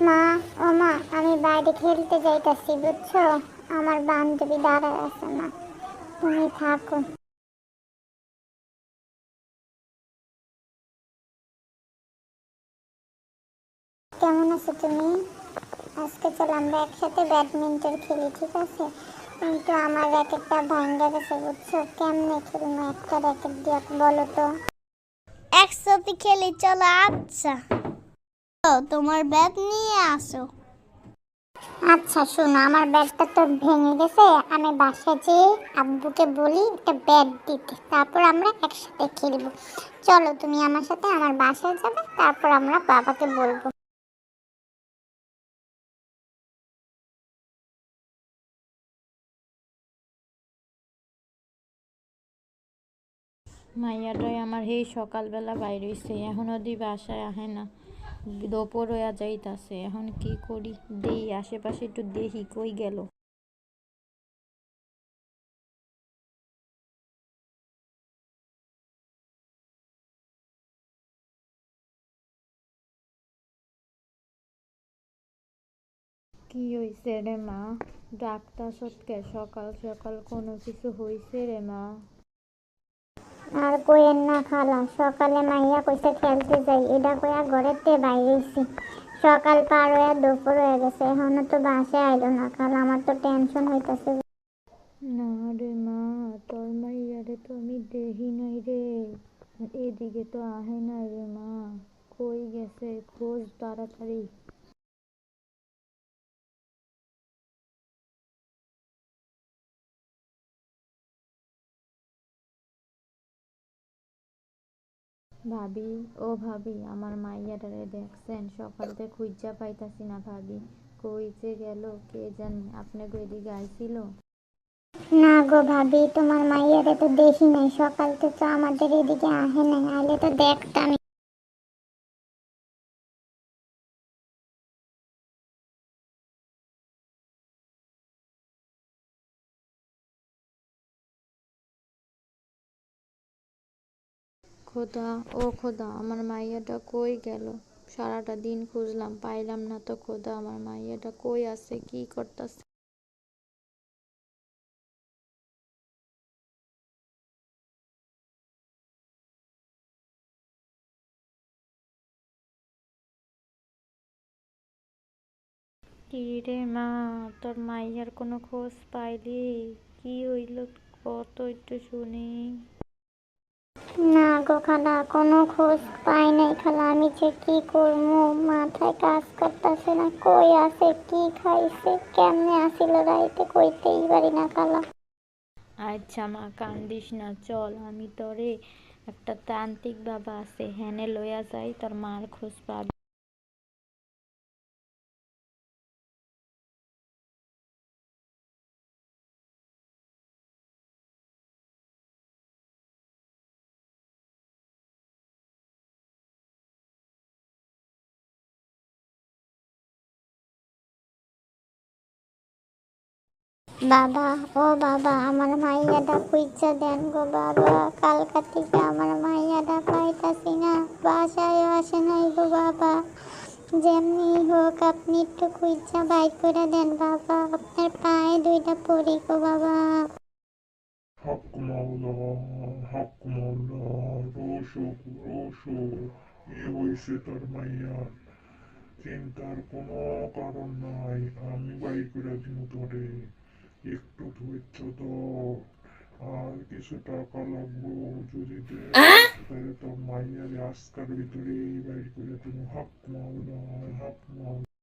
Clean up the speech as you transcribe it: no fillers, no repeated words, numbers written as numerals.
মা, ও মা, আমি বাইরে খেলতে যাইতাছি বুঝছো। আমার বান্ধবী দাঁড়ায় আছে না, তুমি থাকো। কেমন আছো তুমি? আজকে চল আমরা একসাথে ব্যাডমিন্টন খেলি, ঠিক আছে? কিন্তু আমার র্যাকেটটা ভাঙা গেছে বুঝছো, কেমনে খেলবো একটা র্যাকেট দিয়ে বলো তো। একসাথে খেলি চলো। আচ্ছা, তোমার ব্যাট নিয়ে আসো। আচ্ছা শোনো, আমার ব্যাটটা তো ভেঙে গেছে, আমি বাসায় যেয়ে আব্বুকে বলি একটা ব্যাট দিতে, তারপর আমরা একসাথে খেলবো। চলো তুমি আমার সাথে আমার বাসায় যাবে, তারপর আমরা বাবাকে বলবো। মাইয়াটাই আমার সেই সকালবেলা বাইর হইছে, এখন অদি বাসায় আহে না। দুপুর হইয়া যাইতাছে, এখন কি করি? দেই আশেপাশে একটু দেখি কই গেল। কি হইছে রে মা? ডাক্তার সৎকে সকাল সকাল কোনো কিছু হইছে রে মা? আর কইেন না খালা, সকালে মাইয়া কইছে খেলতে যাই, এটা কইয়া ঘরেতে বাইরেছি। সকাল পার হইয়া দুপুর হয়ে গেছে, এখনো তো বাসায় আইলো না খালা, আমার তো টেনশন হইতাছে। না রে মা, তোর মাইয়ারে তো আমি দেখি নাই রে, এদিকে তো আহে নাই রে মা। কই গেছে? খোঁজ তাড়াতাড়ি। ভাবি, ও ভাবি, আমার মাইয়াটারে দেখছেন? সকালতে খুঁজা পাইতাছি না ভাবি, কই যে গেল কে জানি। আপনাকে এদিকে আইছিল? না গো ভাবি, তোমার মাইয়ারে তো দেখি নাই, সকাল থেকে তো আমাদের এদিকে আহে নাই, আইলে তো দেখতাম। খোদা, ও খোদা, আমার মাইয়াটা কই গেল? সারাটা দিন খুঁজলাম, পাইলাম না তো খোদা, আমার মাইয়াটা কই আছে, কি করতাছে? কি রে মা, তোর মাইয়ার কোনো খোঁজ পাইলি? কি হইল কত একটু শুনি। না গো খালা, কোনো খোঁজ পাই নাই খালা, আমি যে কি করবো, মাথায় কাজ করতেছে না। কই আছে, কি খাইছে, কেমনে আসিল রাইতে, কইতেই পারি না খালা। আচ্ছা মা, কান্দিস না, চল আমি তোরে একটা তান্ত্রিক বাবা আছে হেনে লইয়া যাই, তোর মার খোঁজ পাবি। বাবা, ও বাবা, আমার মাইয়াটা খুঁজা দেন গো বাবা, কালকা থেকে আমার মাইয়াটা পাইতাছি না, বাসায় আসে নাই গো বাবা। যেমনি হোক আপনি একটু খুঁজা বাইর করে দেন বাবা, আপনার পায়ে দুইটা পড়ি গো বাবা। হক মাওলা, হক মাওলা, রোশো রোশো। কি হয়েছে তোর মাইয়ার? চিন্তার কোনো কারণ নাই, আমি বাইর করে দিব তোরে। একটু ধৈর্য ধর, আর কিছু টাকা লাগবো। যদি দেয় তাহলে তোর মাইয়ারে আজকার ভিতরেই বাইর করে দিব। হক মাওলা, হক মাওলা।